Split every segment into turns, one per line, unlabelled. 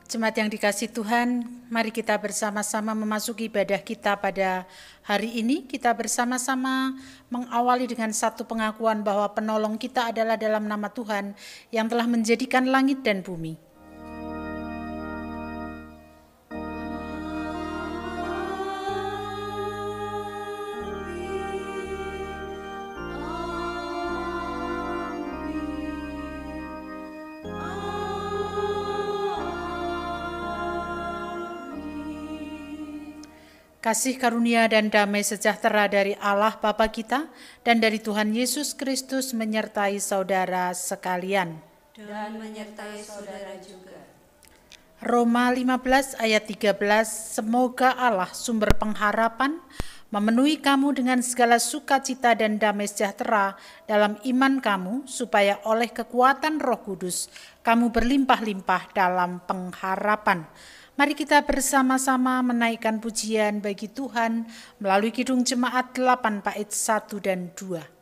Jemaat yang dikasihi Tuhan, mari kita bersama-sama memasuki ibadah kita pada hari ini. Kita bersama-sama mengawali dengan satu pengakuan bahwa penolong kita adalah dalam nama Tuhan yang telah menjadikan langit dan bumi. Kasih karunia dan damai sejahtera dari Allah Bapa kita dan dari Tuhan Yesus Kristus menyertai saudara sekalian.
Dan menyertai saudara juga.
Roma 15 ayat 13, semoga Allah sumber pengharapan memenuhi kamu dengan segala sukacita dan damai sejahtera dalam iman kamu, supaya oleh kekuatan Roh Kudus kamu berlimpah-limpah dalam pengharapan. Mari kita bersama-sama menaikkan pujian bagi Tuhan melalui Kidung Jemaat 8 bait 1 dan 2.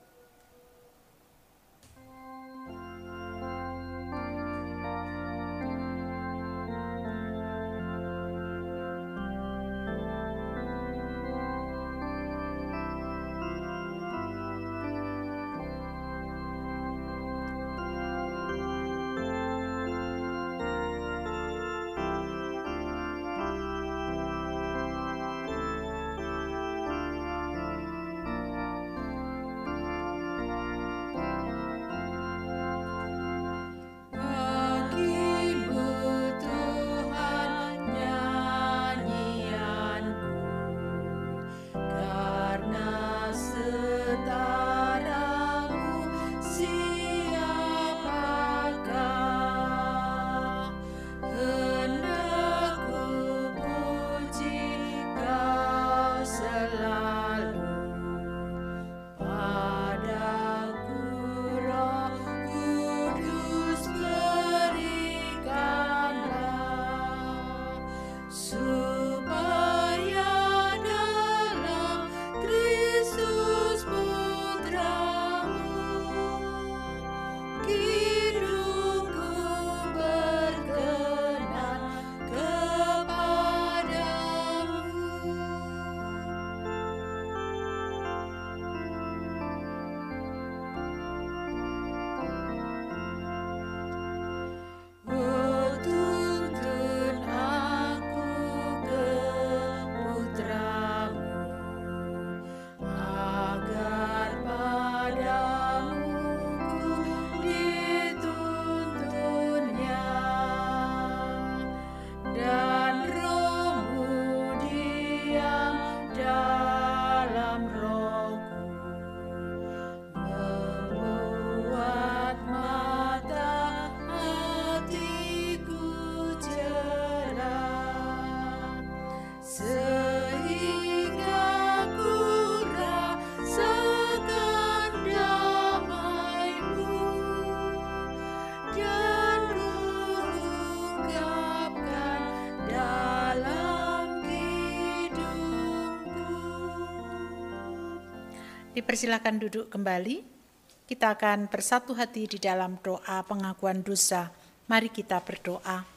Dipersilakan duduk kembali. Kita akan bersatu hati di dalam doa pengakuan dosa. Mari kita berdoa.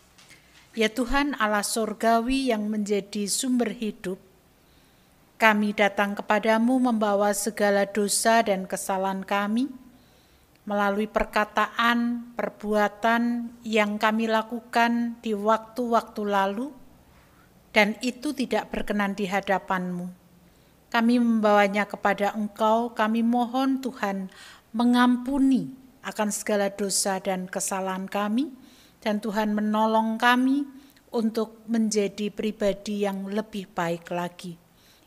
Ya Tuhan Allah surgawi yang menjadi sumber hidup, kami datang kepadamu membawa segala dosa dan kesalahan kami melalui perkataan, perbuatan yang kami lakukan di waktu-waktu lalu, dan itu tidak berkenan di hadapan-Mu. Kami membawanya kepada Engkau, kami mohon Tuhan mengampuni akan segala dosa dan kesalahan kami, dan Tuhan menolong kami untuk menjadi pribadi yang lebih baik lagi.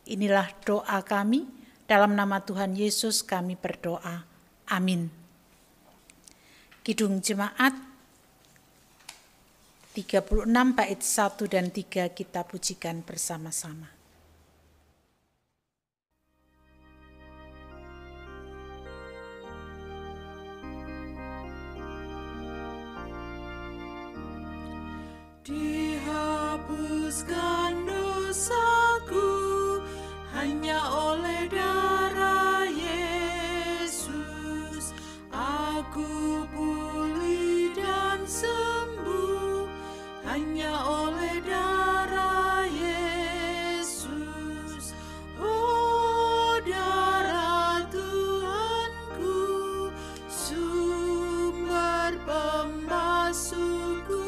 Inilah doa kami, dalam nama Tuhan Yesus kami berdoa. Amin. Kidung Jemaat 36 bait 1 dan 3 kita pujikan bersama-sama.
Dihapuskan dosaku hanya oleh darah Yesus. Aku pulih dan sembuh hanya oleh darah Yesus. Oh, darah Tuhanku, sumber pembasuhku,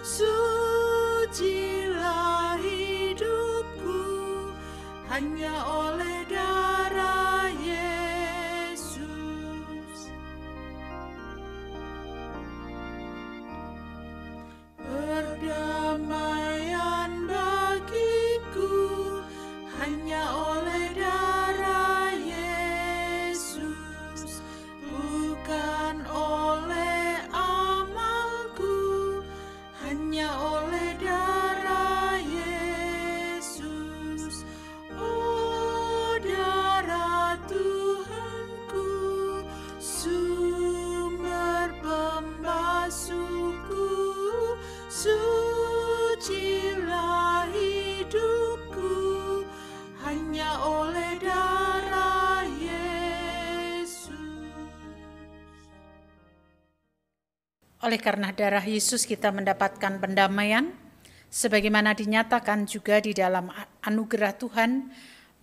sucilah hidupku, hanya oleh darah Yesus. Perdamaian bagiku, hanya oleh darah Yesus, bukan oleh amalku, hanya oleh darah Yesus. Oh, darah Tuhanku, sumber pembasuhku, sucilah hidupku, hanya oleh darah Yesus.
Oleh karena darah Yesus kita mendapatkan pendamaian, sebagaimana dinyatakan juga di dalam anugerah Tuhan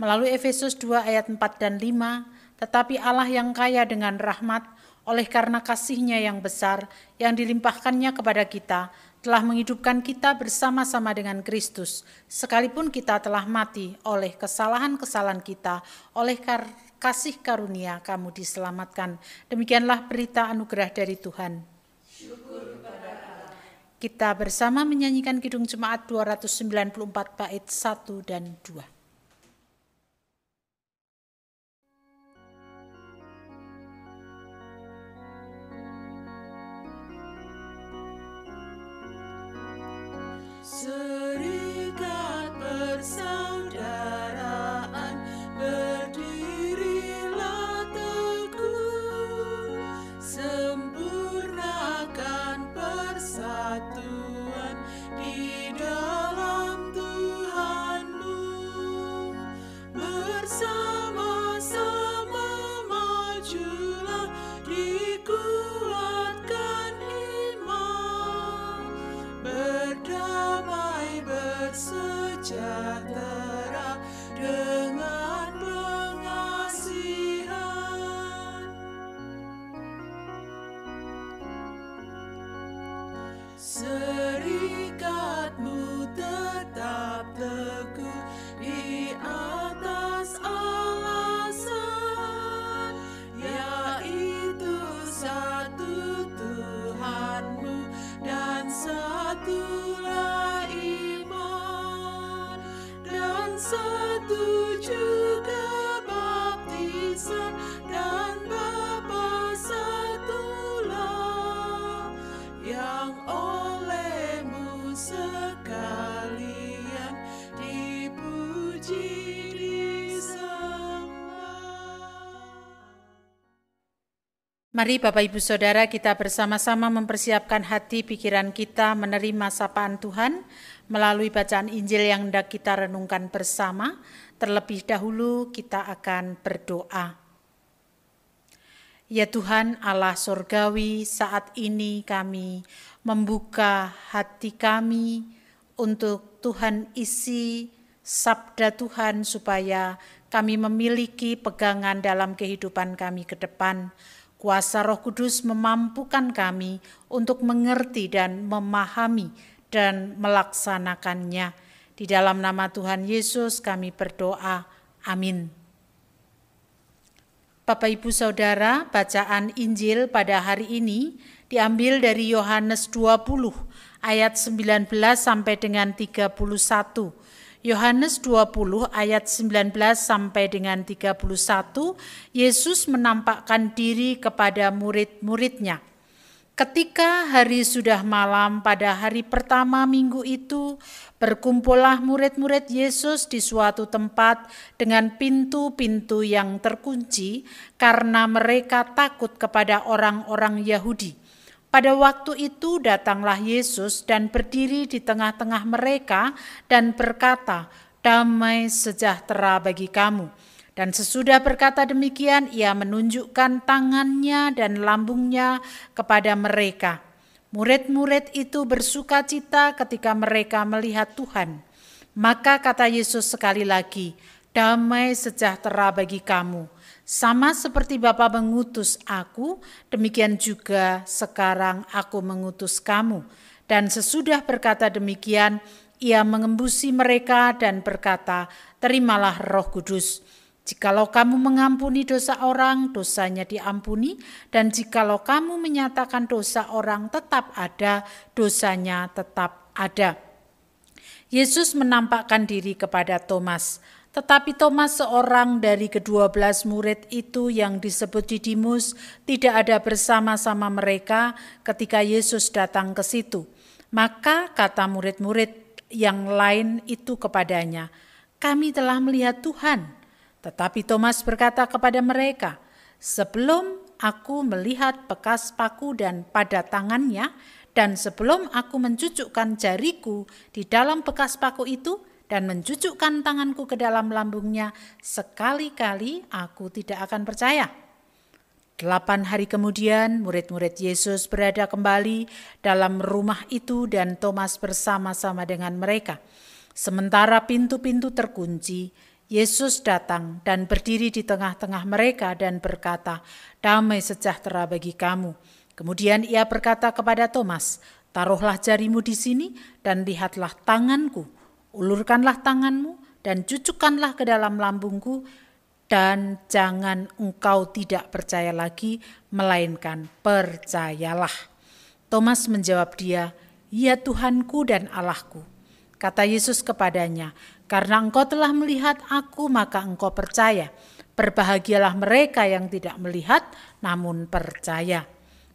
melalui Efesus 2 ayat 4 dan 5, tetapi Allah yang kaya dengan rahmat, oleh karena kasih-Nya yang besar, yang dilimpahkannya kepada kita, telah menghidupkan kita bersama-sama dengan Kristus, sekalipun kita telah mati oleh kesalahan-kesalahan kita, oleh kasih karunia kamu diselamatkan. Demikianlah berita anugerah dari Tuhan. Kita bersama menyanyikan Kidung Jemaat 294 bait 1 dan 2.
Serikat persaudaraan, berdirilah teguh, sempurnakan persatuan di dalam Tuhanmu, bersama-sama majulah, dikuatkan iman, berdamai bersejahtera dengan pengasihan. Serikatmu tetap teguh di atas alasan, yaitu satu Tuhanmu dan satulah iman, dan satu juga baptisan, dan Bapa satulah, yang olehmu sekalian dipuji disembah.
Mari Bapak Ibu Saudara, kita bersama-sama mempersiapkan hati pikiran kita menerima sapaan Tuhan melalui bacaan Injil yang hendak kita renungkan bersama. Terlebih dahulu kita akan berdoa. Ya Tuhan Allah Surgawi, saat ini kami membuka hati kami untuk Tuhan isi sabda Tuhan supaya kami memiliki pegangan dalam kehidupan kami ke depan. Kuasa Roh Kudus memampukan kami untuk mengerti dan memahami dan melaksanakannya. Di dalam nama Tuhan Yesus kami berdoa. Amin. Bapak Ibu Saudara, bacaan Injil pada hari ini diambil dari Yohanes 20 ayat 19 sampai dengan 31. Yohanes 20 ayat 19 sampai dengan 31, Yesus menampakkan diri kepada murid-muridnya. Ketika hari sudah malam pada hari pertama minggu itu, berkumpullah murid-murid Yesus di suatu tempat dengan pintu-pintu yang terkunci karena mereka takut kepada orang-orang Yahudi. Pada waktu itu datanglah Yesus dan berdiri di tengah-tengah mereka dan berkata, "Damai sejahtera bagi kamu." Dan sesudah berkata demikian, ia menunjukkan tangannya dan lambungnya kepada mereka. Murid-murid itu bersukacita ketika mereka melihat Tuhan. Maka kata Yesus sekali lagi, damai sejahtera bagi kamu. Sama seperti Bapa mengutus aku, demikian juga sekarang aku mengutus kamu. Dan sesudah berkata demikian, ia mengembusi mereka dan berkata, terimalah Roh Kudus. Jikalau kamu mengampuni dosa orang, dosanya diampuni. Dan jikalau kamu menyatakan dosa orang tetap ada, dosanya tetap ada. Yesus menampakkan diri kepada Thomas. Tetapi Thomas, seorang dari ke-12 murid itu yang disebut Didimus, tidak ada bersama-sama mereka ketika Yesus datang ke situ. Maka kata murid-murid yang lain itu kepadanya, kami telah melihat Tuhan. Tetapi Thomas berkata kepada mereka, sebelum aku melihat bekas paku dan pada tangannya, dan sebelum aku mencucukkan jariku di dalam bekas paku itu, dan mencucukkan tanganku ke dalam lambungnya, sekali-kali aku tidak akan percaya. 8 hari kemudian, murid-murid Yesus berada kembali dalam rumah itu dan Thomas bersama-sama dengan mereka. Sementara pintu-pintu terkunci, Yesus datang dan berdiri di tengah-tengah mereka dan berkata, damai sejahtera bagi kamu. Kemudian ia berkata kepada Thomas, taruhlah jarimu di sini dan lihatlah tanganku. Ulurkanlah tanganmu dan cucukkanlah ke dalam lambungku, dan jangan engkau tidak percaya lagi, melainkan percayalah. Thomas menjawab dia, ya Tuhanku dan Allahku. Kata Yesus kepadanya, karena engkau telah melihat aku, maka engkau percaya. Berbahagialah mereka yang tidak melihat, namun percaya.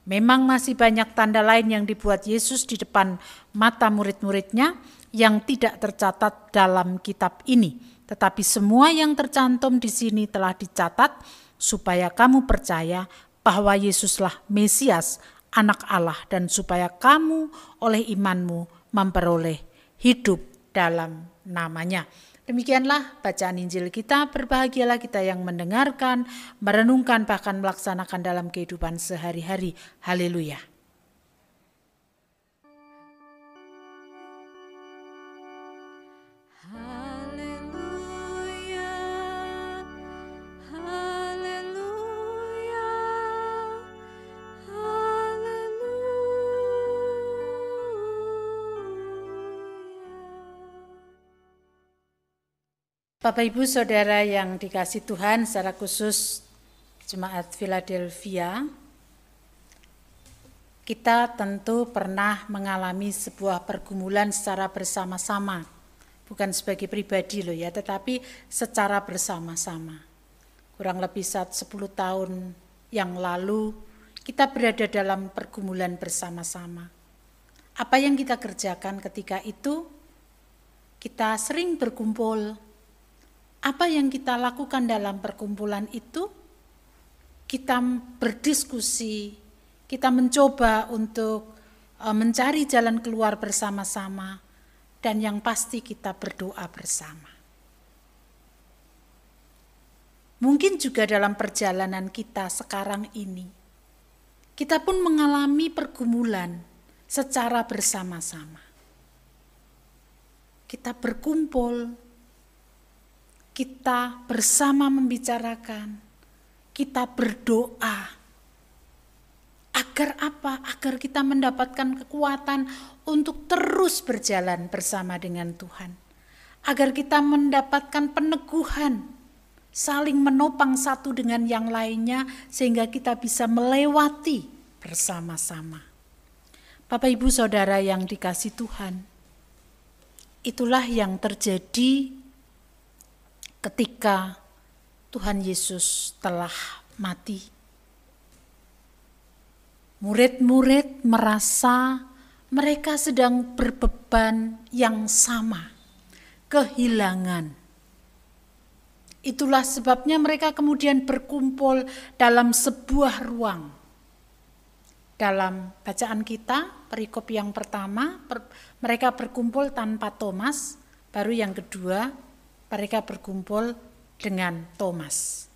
Memang masih banyak tanda lain yang dibuat Yesus di depan mata murid-muridnya, yang tidak tercatat dalam kitab ini. Tetapi semua yang tercantum di sini telah dicatat supaya kamu percaya bahwa Yesuslah Mesias, Anak Allah, dan supaya kamu oleh imanmu memperoleh hidup dalam namanya. Demikianlah bacaan Injil kita. Berbahagialah kita yang mendengarkan, merenungkan, bahkan melaksanakan dalam kehidupan sehari-hari. Haleluya. Bapak Ibu Saudara yang dikasih Tuhan, secara khusus Jemaat Philadelphia, kita tentu pernah mengalami sebuah pergumulan secara bersama-sama, bukan sebagai pribadi loh ya, tetapi secara bersama-sama. Kurang lebih 10 tahun yang lalu kita berada dalam pergumulan bersama-sama. Apa yang kita kerjakan ketika itu? Kita sering berkumpul. Apa yang kita lakukan dalam perkumpulan itu? Kita berdiskusi, kita mencoba untuk mencari jalan keluar bersama-sama, dan yang pasti kita berdoa bersama. Mungkin juga dalam perjalanan kita sekarang ini, kita pun mengalami pergumulan secara bersama-sama. Kita berkumpul, kita bersama membicarakan, kita berdoa. Agar apa? Agar kita mendapatkan kekuatan untuk terus berjalan bersama dengan Tuhan. Agar kita mendapatkan peneguhan, saling menopang satu dengan yang lainnya, sehingga kita bisa melewati bersama-sama. Bapak Ibu Saudara yang dikasih Tuhan, itulah yang terjadi ketika Tuhan Yesus telah mati. Murid-murid merasa mereka sedang berbeban yang sama, kehilangan. Itulah sebabnya mereka kemudian berkumpul dalam sebuah ruang. Dalam bacaan kita, perikop yang pertama, mereka berkumpul tanpa Thomas, baru yang kedua, mereka berkumpul dengan Thomas.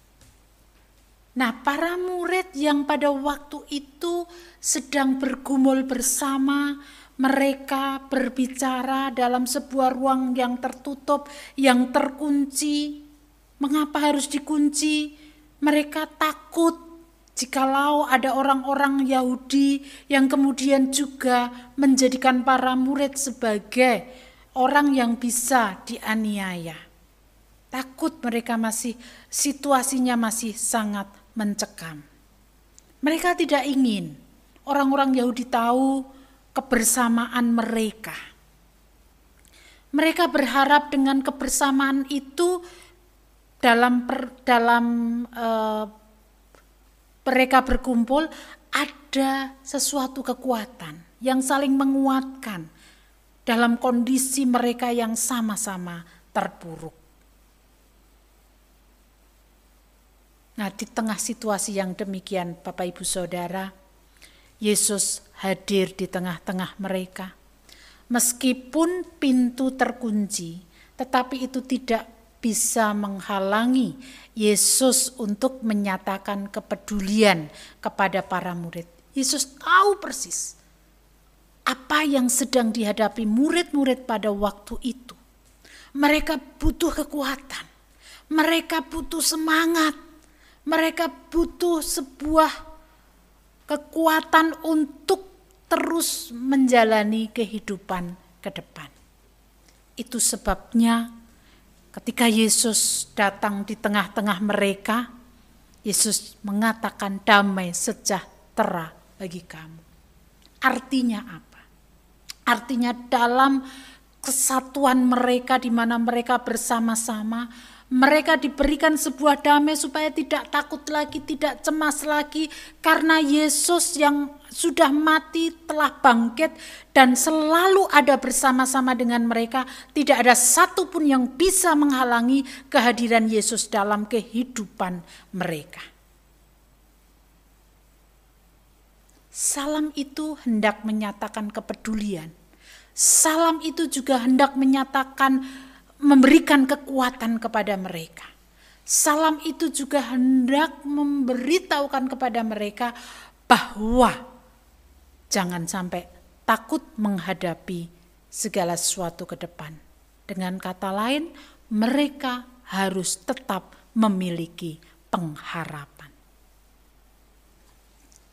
Nah, para murid yang pada waktu itu sedang bergumul bersama, mereka berbicara dalam sebuah ruang yang tertutup, yang terkunci. Mengapa harus dikunci? Mereka takut jikalau ada orang-orang Yahudi yang kemudian juga menjadikan para murid sebagai orang yang bisa dianiaya. Takut mereka situasinya masih sangat mencekam. Mereka tidak ingin orang-orang Yahudi tahu kebersamaan mereka. Mereka berharap dengan kebersamaan itu dalam mereka berkumpul ada sesuatu kekuatan yang saling menguatkan dalam kondisi mereka yang sama-sama terpuruk. Nah, di tengah situasi yang demikian, Bapak Ibu Saudara, Yesus hadir di tengah-tengah mereka. Meskipun pintu terkunci, tetapi itu tidak bisa menghalangi Yesus untuk menyatakan kepedulian kepada para murid. Yesus tahu persis apa yang sedang dihadapi murid-murid pada waktu itu. Mereka butuh kekuatan, mereka butuh semangat, mereka butuh sebuah kekuatan untuk terus menjalani kehidupan ke depan. Itu sebabnya ketika Yesus datang di tengah-tengah mereka, Yesus mengatakan damai sejahtera bagi kamu. Artinya apa? Artinya dalam kesatuan mereka di mana mereka bersama-sama, mereka diberikan sebuah damai supaya tidak takut lagi, tidak cemas lagi, karena Yesus yang sudah mati telah bangkit dan selalu ada bersama-sama dengan mereka. Tidak ada satupun yang bisa menghalangi kehadiran Yesus dalam kehidupan mereka. Salam itu hendak menyatakan kepedulian. Salam itu juga hendak menyatakan memberikan kekuatan kepada mereka. Salam itu juga hendak memberitahukan kepada mereka bahwa jangan sampai takut menghadapi segala sesuatu ke depan. Dengan kata lain, mereka harus tetap memiliki pengharapan.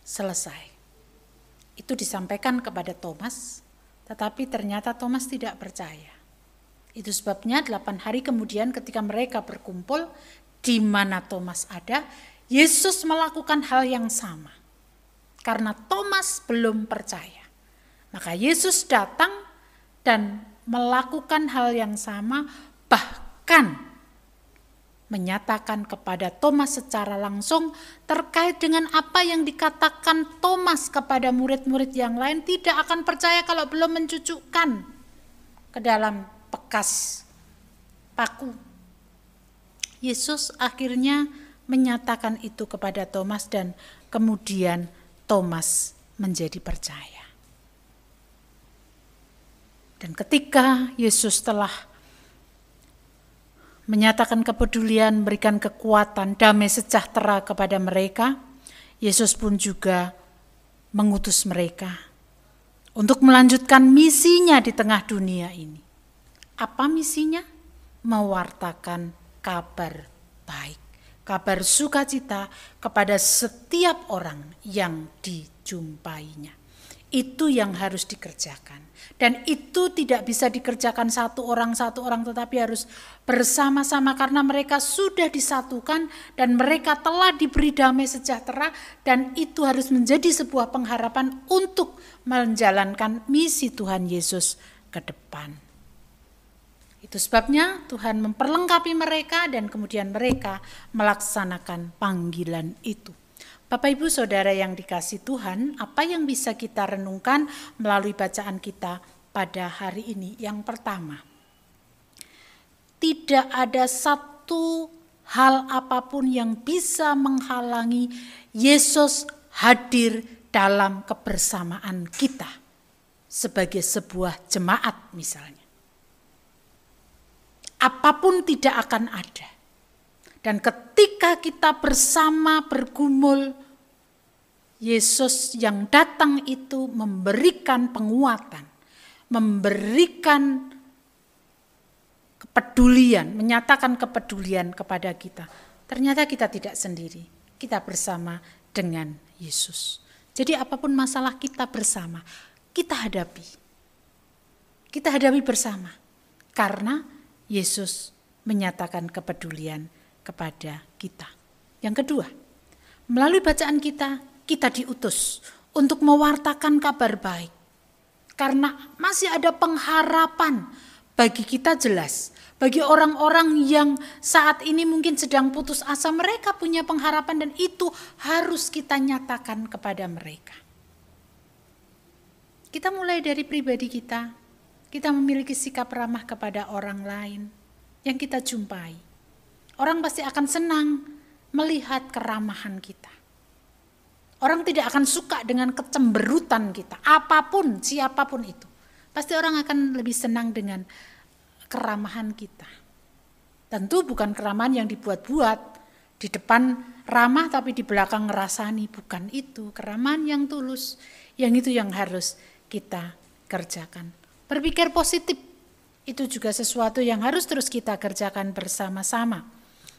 Selesai. Itu disampaikan kepada Thomas, tetapi ternyata Thomas tidak percaya. Itu sebabnya 8 hari kemudian ketika mereka berkumpul, di mana Thomas ada, Yesus melakukan hal yang sama. Karena Thomas belum percaya. Maka Yesus datang dan melakukan hal yang sama, bahkan menyatakan kepada Thomas secara langsung terkait dengan apa yang dikatakan Thomas kepada murid-murid yang lain, tidak akan percaya kalau belum mencucukkan ke dalam bekas paku. Yesus akhirnya menyatakan itu kepada Thomas dan kemudian Thomas menjadi percaya. Dan ketika Yesus telah menyatakan kepedulian, memberikan kekuatan, damai sejahtera kepada mereka, Yesus pun juga mengutus mereka untuk melanjutkan misinya di tengah dunia ini. Apa misinya? Mewartakan kabar baik, kabar sukacita kepada setiap orang yang dijumpainya. Itu yang harus dikerjakan. Dan itu tidak bisa dikerjakan satu orang, tetapi harus bersama-sama karena mereka sudah disatukan dan mereka telah diberi damai sejahtera, dan itu harus menjadi sebuah pengharapan untuk menjalankan misi Tuhan Yesus ke depan. Itu sebabnya Tuhan memperlengkapi mereka dan kemudian mereka melaksanakan panggilan itu. Bapak Ibu Saudara yang dikasihi Tuhan, apa yang bisa kita renungkan melalui bacaan kita pada hari ini? Yang pertama, tidak ada satu hal apapun yang bisa menghalangi Yesus hadir dalam kebersamaan kita sebagai sebuah jemaat misalnya. Apapun tidak akan ada. Dan ketika kita bersama bergumul, Yesus yang datang itu memberikan penguatan, memberikan kepedulian, menyatakan kepedulian kepada kita. Ternyata kita tidak sendiri, kita bersama dengan Yesus. Jadi apapun masalah kita bersama, kita hadapi. Kita hadapi bersama. Karena Yesus menyatakan kepedulian kepada kita. Yang kedua, melalui bacaan kita diutus untuk mewartakan kabar baik. Karena masih ada pengharapan bagi kita jelas. Bagi orang-orang yang saat ini mungkin sedang putus asa, mereka punya pengharapan dan itu harus kita nyatakan kepada mereka. Kita mulai dari pribadi kita memiliki sikap ramah kepada orang lain yang kita jumpai. Orang pasti akan senang melihat keramahan kita. Orang tidak akan suka dengan kecemberutan kita, apapun, siapapun itu. Pasti orang akan lebih senang dengan keramahan kita. Tentu bukan keramahan yang dibuat-buat, di depan ramah tapi di belakang ngerasani, bukan itu. Keramahan yang tulus, yang itu yang harus kita kerjakan. Berpikir positif, itu juga sesuatu yang harus terus kita kerjakan bersama-sama.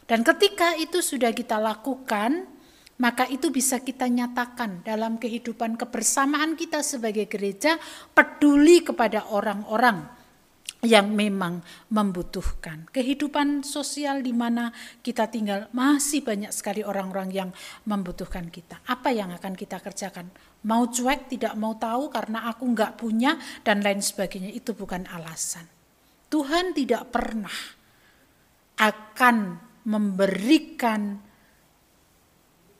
Dan ketika itu sudah kita lakukan, maka itu bisa kita nyatakan dalam kehidupan kebersamaan kita sebagai gereja, peduli kepada orang-orang yang memang membutuhkan. Kehidupan sosial di mana kita tinggal masih banyak sekali orang-orang yang membutuhkan kita. Apa yang akan kita kerjakan? Mau cuek, tidak mau tahu karena aku enggak punya dan lain sebagainya, itu bukan alasan. Tuhan tidak pernah akan memberikan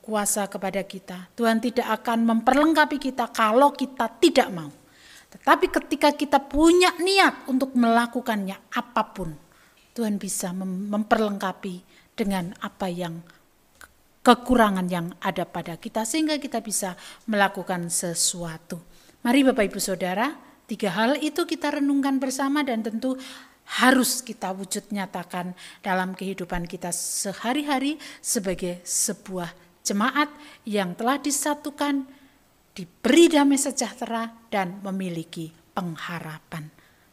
kuasa kepada kita. Tuhan tidak akan memperlengkapi kita kalau kita tidak mau. Tetapi ketika kita punya niat untuk melakukannya apapun, Tuhan bisa memperlengkapi dengan apa yang kekurangan yang ada pada kita sehingga kita bisa melakukan sesuatu. Mari Bapak Ibu Saudara, 3 hal itu kita renungkan bersama dan tentu harus kita wujud nyatakan dalam kehidupan kita sehari-hari sebagai sebuah jemaat yang telah disatukan, diberi damai sejahtera dan memiliki pengharapan.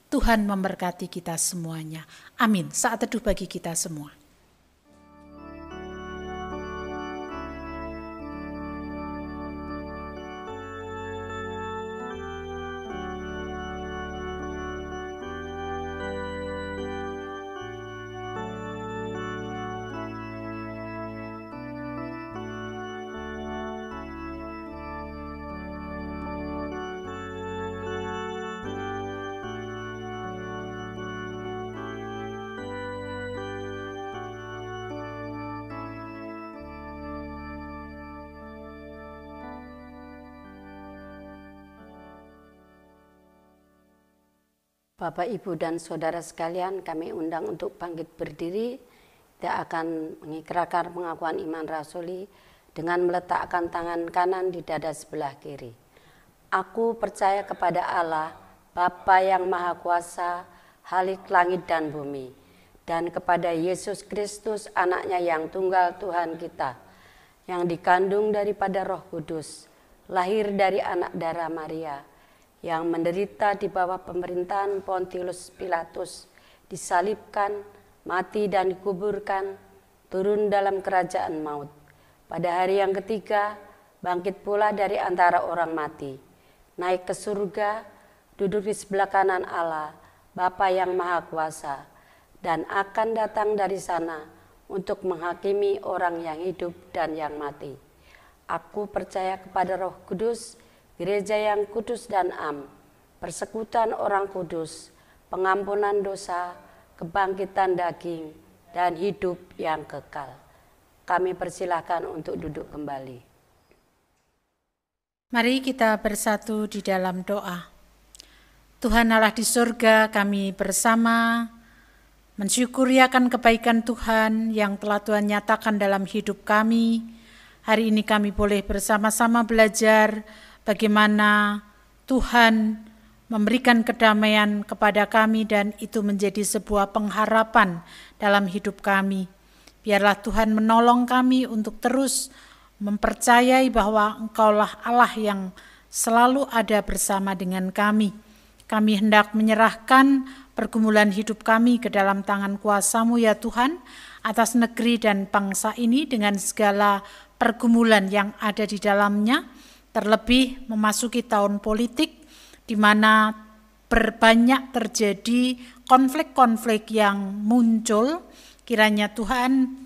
Tuhan memberkati kita semuanya. Amin. Saat teduh bagi kita semua.
Bapak, Ibu, dan Saudara sekalian, kami undang untuk bangkit berdiri. Kita akan mengikrarkan pengakuan iman rasuli dengan meletakkan tangan kanan di dada sebelah kiri. Aku percaya kepada Allah, Bapa yang Maha Kuasa, Khalik langit dan bumi, dan kepada Yesus Kristus, anaknya yang tunggal Tuhan kita, yang dikandung daripada Roh Kudus, lahir dari anak darah Maria, yang menderita di bawah pemerintahan Pontius Pilatus, disalibkan, mati dan dikuburkan, turun dalam kerajaan maut. Pada hari yang ketiga, bangkit pula dari antara orang mati, naik ke surga, duduk di sebelah kanan Allah, Bapa yang Maha Kuasa, dan akan datang dari sana untuk menghakimi orang yang hidup dan yang mati. Aku percaya kepada Roh Kudus, gereja yang kudus dan am, persekutuan orang kudus, pengampunan dosa, kebangkitan daging, dan hidup yang kekal. Kami persilahkan untuk duduk kembali.
Mari kita bersatu di dalam doa. Tuhan Allah di surga, kami bersama mensyukuri akan kebaikan Tuhan yang telah Tuhan nyatakan dalam hidup kami. Hari ini kami boleh bersama-sama belajar bagaimana Tuhan memberikan kedamaian kepada kami dan itu menjadi sebuah pengharapan dalam hidup kami. Biarlah Tuhan menolong kami untuk terus mempercayai bahwa Engkaulah Allah yang selalu ada bersama dengan kami. Kami hendak menyerahkan pergumulan hidup kami ke dalam tangan kuasa-Mu ya Tuhan, atas negeri dan bangsa ini dengan segala pergumulan yang ada di dalamnya, terlebih memasuki tahun politik di mana berbanyak terjadi konflik-konflik yang muncul. Kiranya Tuhan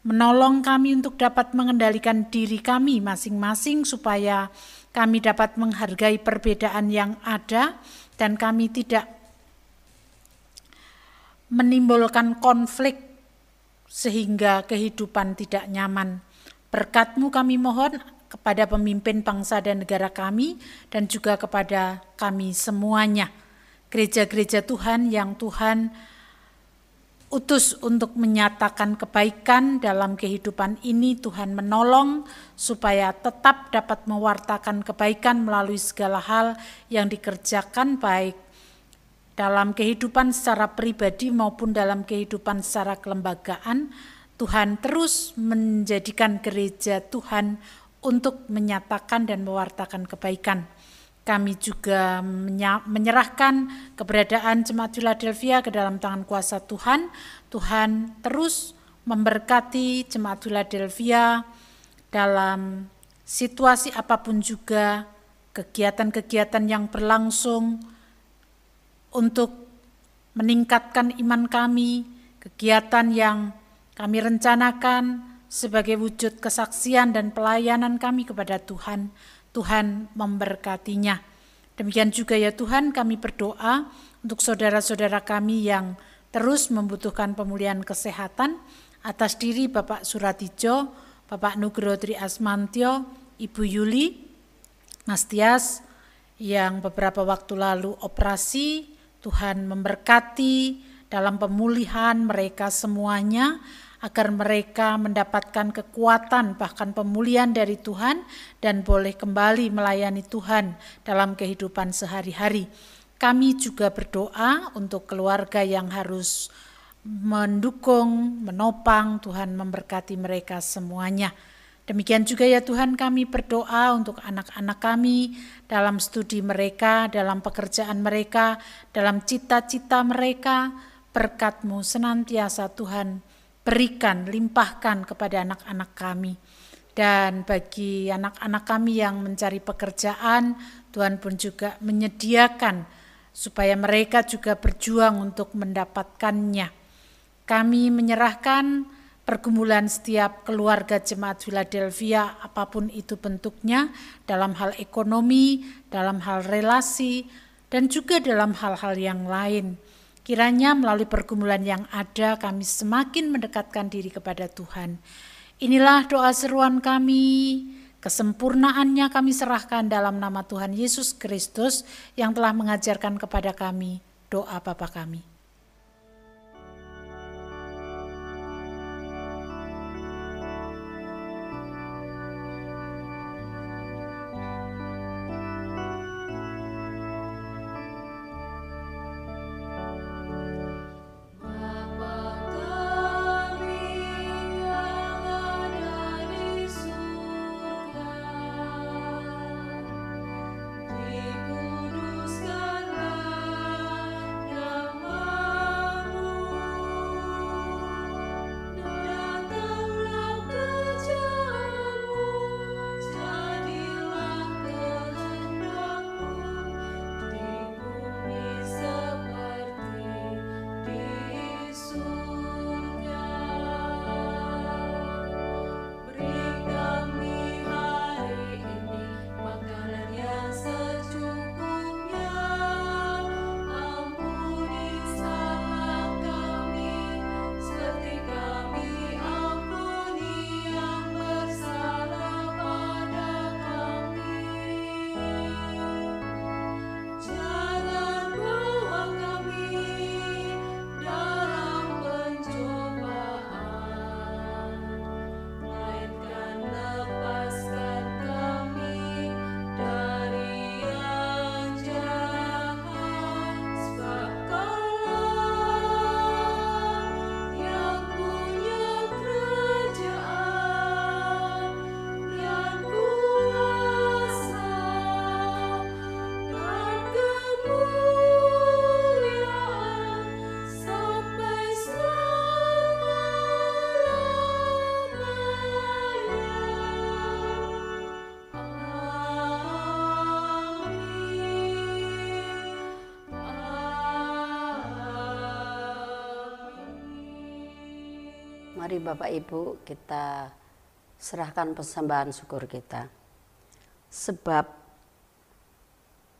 menolong kami untuk dapat mengendalikan diri kami masing-masing supaya kami dapat menghargai perbedaan yang ada dan kami tidak menimbulkan konflik sehingga kehidupan tidak nyaman. Berkat-Mu kami mohon kepada pemimpin bangsa dan negara kami dan juga kepada kami semuanya. Gereja-gereja Tuhan yang Tuhan utus untuk menyatakan kebaikan dalam kehidupan ini, Tuhan menolong supaya tetap dapat mewartakan kebaikan melalui segala hal yang dikerjakan, baik dalam kehidupan secara pribadi maupun dalam kehidupan secara kelembagaan. Tuhan terus menjadikan gereja Tuhan untuk menyatakan dan mewartakan kebaikan. Kami juga menyerahkan keberadaan Jemaat Philadelphia ke dalam tangan kuasa Tuhan. Tuhan terus memberkati Jemaat Philadelphia dalam situasi apapun juga, kegiatan-kegiatan yang berlangsung untuk meningkatkan iman kami, kegiatan yang kami rencanakan sebagai wujud kesaksian dan pelayanan kami kepada Tuhan. Tuhan memberkatinya. Demikian juga ya Tuhan, kami berdoa untuk saudara-saudara kami yang terus membutuhkan pemulihan kesehatan, atas diri Bapak Suratijo, Bapak Nugroho Tri Asmantio, Ibu Yuli, Mas Tias yang beberapa waktu lalu operasi. Tuhan memberkati dalam pemulihan mereka semuanya, agar mereka mendapatkan kekuatan bahkan pemulihan dari Tuhan dan boleh kembali melayani Tuhan dalam kehidupan sehari-hari. Kami juga berdoa untuk keluarga yang harus mendukung, menopang, Tuhan memberkati mereka semuanya. Demikian juga ya Tuhan, kami berdoa untuk anak-anak kami dalam studi mereka, dalam pekerjaan mereka, dalam cita-cita mereka. Berkat-Mu senantiasa Tuhan berikan, limpahkan kepada anak-anak kami. Dan bagi anak-anak kami yang mencari pekerjaan, Tuhan pun juga menyediakan supaya mereka juga berjuang untuk mendapatkannya. Kami menyerahkan pergumulan setiap keluarga Jemaat Philadelphia, apapun itu bentuknya, dalam hal ekonomi, dalam hal relasi, dan juga dalam hal-hal yang lain. Kiranya melalui pergumulan yang ada, kami semakin mendekatkan diri kepada Tuhan. Inilah doa seruan kami, kesempurnaannya kami serahkan dalam nama Tuhan Yesus Kristus yang telah mengajarkan kepada kami doa Bapa kami.
Dikuduskanlah nama
Mari Bapak Ibu kita serahkan persembahan syukur kita. Sebab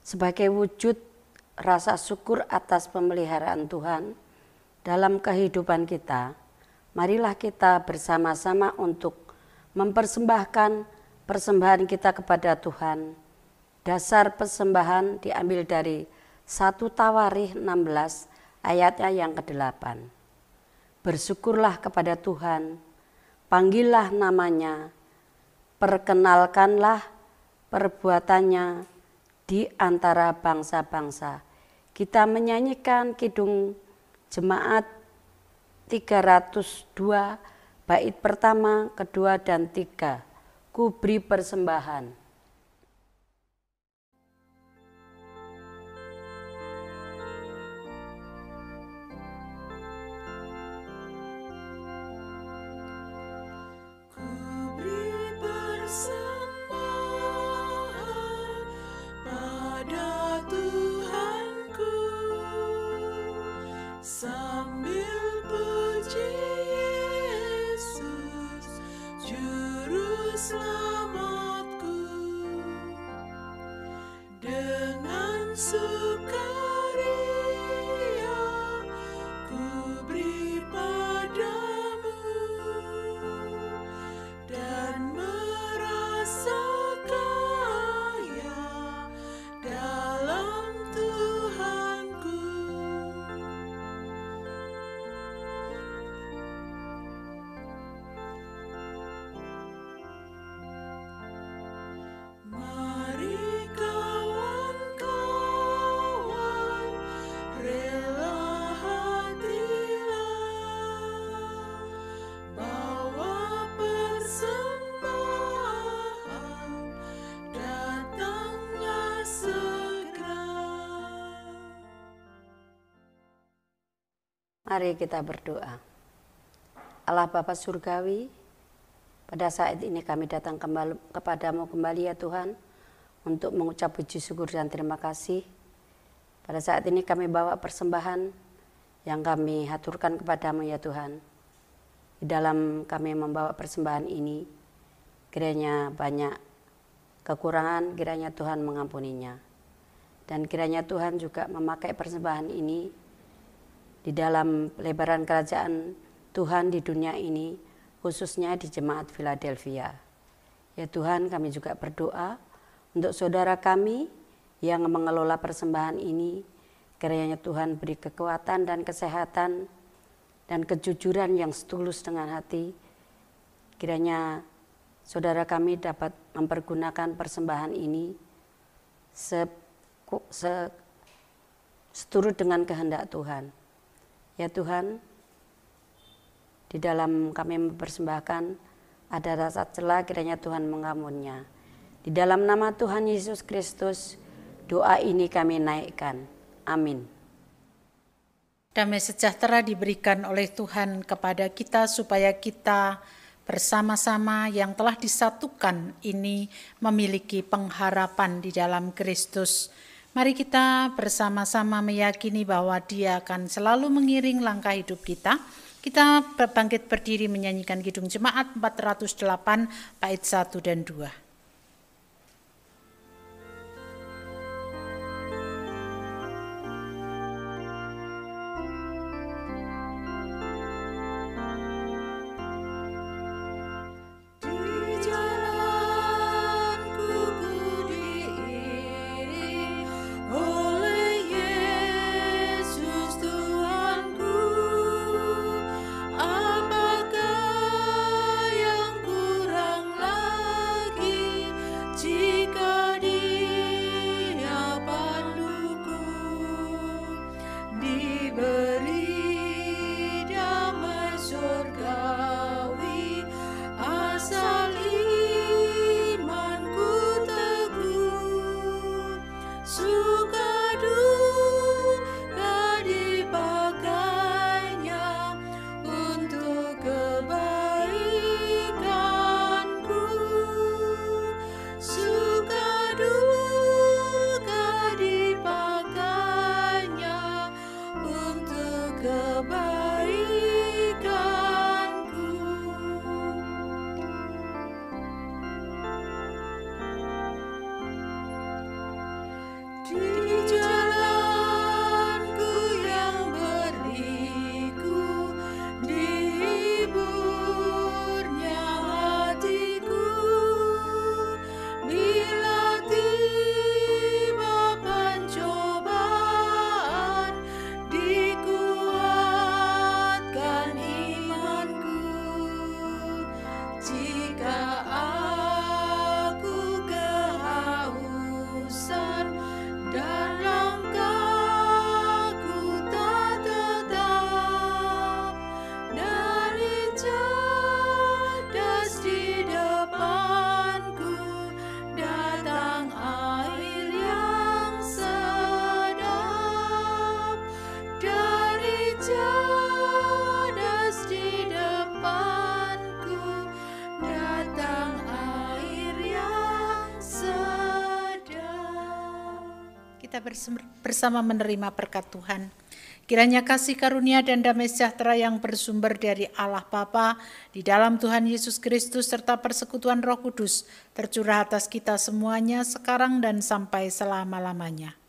sebagai wujud rasa syukur atas pemeliharaan Tuhan dalam kehidupan kita, marilah kita bersama-sama untuk mempersembahkan persembahan kita kepada Tuhan. Dasar persembahan diambil dari 1 Tawarikh 16 ayatnya yang ke-8. Bersyukurlah kepada Tuhan, panggillah namanya, perkenalkanlah perbuatannya di antara bangsa-bangsa. Kita menyanyikan kidung jemaat 302 bait pertama, kedua, dan 3. Ku beri persembahan.
Sambil puji Yesus, Juru Selamatku, dengan sukaria ku beri padamu dan merasa kaya dalam Tuhanku. Mari kawan-kawan, rela hatilah, bawa persembahan, datanglah segera.
Mari kita berdoa. Allah Bapa Surgawi, pada saat ini kami datang kepadamu kembali ya Tuhan, untuk mengucap puji syukur dan terima kasih. Pada saat ini kami bawa persembahan yang kami haturkan kepadamu ya Tuhan. Di dalam kami membawa persembahan ini, kiranya banyak kekurangan, kiranya Tuhan mengampuninya. Dan kiranya Tuhan juga memakai persembahan ini di dalam pelebaran kerajaan Tuhan di dunia ini, khususnya di Jemaat Philadelphia. Ya Tuhan, kami juga berdoa untuk saudara kami yang mengelola persembahan ini, kiranya Tuhan beri kekuatan dan kesehatan dan kejujuran yang setulus dengan hati. Kiranya saudara kami dapat mempergunakan persembahan ini seturut dengan kehendak Tuhan. Ya Tuhan, di dalam kami mempersembahkan ada rasa celah, kiranya Tuhan mengampuninya. Di dalam nama Tuhan Yesus Kristus, doa ini kami naikkan. Amin.
Damai sejahtera diberikan oleh Tuhan kepada kita supaya kita bersama-sama yang telah disatukan ini memiliki pengharapan di dalam Kristus. Mari kita bersama-sama meyakini bahwa Dia akan selalu mengiring langkah hidup kita. Kita bangkit berdiri menyanyikan kidung jemaat 408 bait 1 dan 2.
Kebaikanku
kita bersama menerima berkat Tuhan. Kiranya kasih karunia dan damai sejahtera yang bersumber dari Allah Bapa di dalam Tuhan Yesus Kristus serta persekutuan Roh Kudus tercurah atas kita semuanya sekarang dan sampai selama-lamanya.